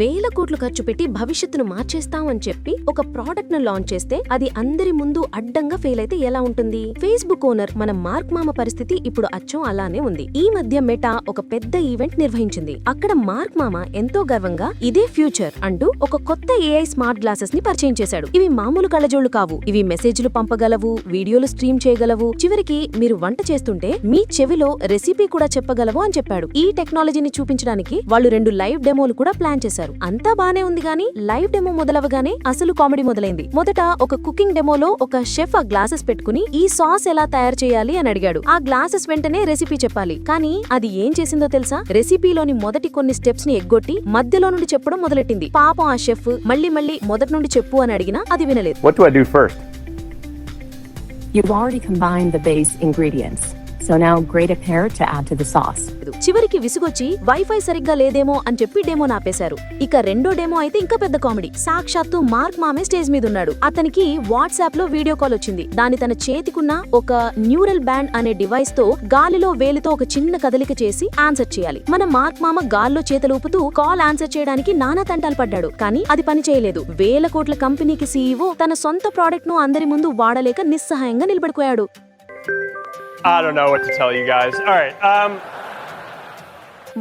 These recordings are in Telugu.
వేల కోట్లు ఖర్చు పెట్టి భవిష్యత్తును మార్చేస్తాం అని చెప్పి ఒక ప్రోడక్ట్ ను లాంచ్ చేస్తే అది అందరి ముందు అడ్డంగా ఫెయిల్ అయితే ఎలా ఉంటుంది? ఫేస్బుక్ ఓనర్ మన మార్క్ మామ పరిస్థితి ఇప్పుడు అచ్చం అలానే ఉంది. ఈ మధ్య మెటా ఒక పెద్ద ఈవెంట్ నిర్వహించింది. అక్కడ మార్క్ మామ ఎంతో గర్వంగా ఇదే ఫ్యూచర్ అంటూ ఒక కొత్త ఏఐ స్మార్ట్ గ్లాసెస్ ని పరిచయం చేశాడు. ఇవి మామూలు కళ్ళజోళ్లు కావు. ఇవి మెసేజ్లు పంపగలవు, వీడియోలు స్ట్రీమ్ చేయగలవు, చివరికి మీరు వంట చేస్తుంటే మీ చెవిలో రెసిపీ కూడా చెప్పగలవు అని చెప్పాడు. ఈ టెక్నాలజీని చూపించడానికి వాళ్ళు 2 లైవ్ డెమోలు కూడా ప్లాన్ చేశారు. అంతా బానే ఉంది గానీ లైవ్ డెమో మొదలవగానే అసలు కామెడీ మొదలైంది. మొదట ఒక కుకింగ్ డెమోలో ఒక షెఫ్ ఆ గ్లాసెస్ పెట్టుకుని ఈ సాస్ ఎలా తయారు చేయాలి అని అడిగాడు. ఆ గ్లాసెస్ వెంటనే రెసిపీ చెప్పాలి. కానీ అది ఏం చేసిందో తెలుసా? రెసిపీలోని మొదటి కొన్ని స్టెప్స్ ని ఎగ్గొట్టి మధ్యలో నుండి చెప్పడం మొదలెట్టింది. పాపం ఆ షెఫ్ మళ్ళీ మొదటి నుండి చెప్పు అని అడిగినా అది వినలేదు. What do I do first? You've already combined the base ingredients. So now grate a pear to add to the sauce. చివరికి విసుగొచ్చి వైఫై సరిగ్గా లేదేమో అని చెప్పి డెమో నాపేశారు. ఇక రెండో డెమో అయితే ఇంకా పెద్ద కామెడీ. సాక్షాత్తు మార్క్ మామే స్టేజ్ మీద ఉన్నాడు. అతనికి వాట్సాప్ లో వీడియో కాల్ వచ్చింది. దాని తన చేతికున్న ఒక న్యూరల్ బ్యాండ్ అనే డివైస్ తో గాలిలో వేలితో ఒక చిన్న కదలిక చేసి ఆన్సర్ చేయాలి. మన మార్క్ మామ గాల్లో చేతలూపుతూ కాల్ ఆన్సర్ చేయడానికి నానా తంటాలు పడ్డాడు. కానీ అది పని చేయలేదు. వేల కోట్ల కంపెనీకి సీఈఓ తన సొంత ప్రోడక్ట్ ను అందరి ముందు వాడలేక నిస్సహాయంగా నిలబడిపోయాడు. I don't know what to tell you guys. All right.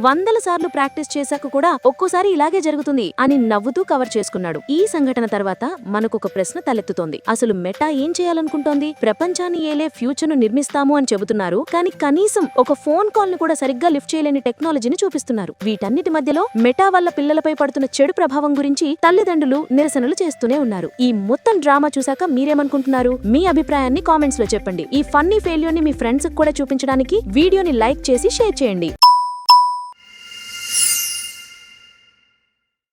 వందల సార్లు ప్రాక్టీస్ చేశాక కూడా ఒక్కోసారి ఇలాగే జరుగుతుంది అని నవ్వుతూ కవర్ చేసుకున్నాడు. ఈ సంఘటన తర్వాత మనకొక ప్రశ్న తలెత్తుతోంది. అసలు మెటా ఏం చేయాలనుకుంటోంది? ప్రపంచాన్ని ఏలే ఫ్యూచర్ ను నిర్మిస్తాము అని చెబుతున్నారు. కానీ కనీసం ఒక ఫోన్ కాల్ ను కూడా సరిగ్గా లిఫ్ట్ చేయలేని టెక్నాలజీని చూపిస్తున్నారు. వీటన్నిటి మధ్యలో మెటా వల్ల పిల్లలపై పడుతున్న చెడు ప్రభావం గురించి తల్లిదండ్రులు నిరసనలు చేస్తూనే ఉన్నారు. ఈ మొత్తం డ్రామా చూశాక మీరేమనుకుంటున్నారు? మీ అభిప్రాయాన్ని కామెంట్స్ లో చెప్పండి. ఈ ఫన్నీ ఫెయిల్యూర్ ని మీ ఫ్రెండ్స్ కూడా చూపించడానికి వీడియోని లైక్ చేసి షేర్ చేయండి.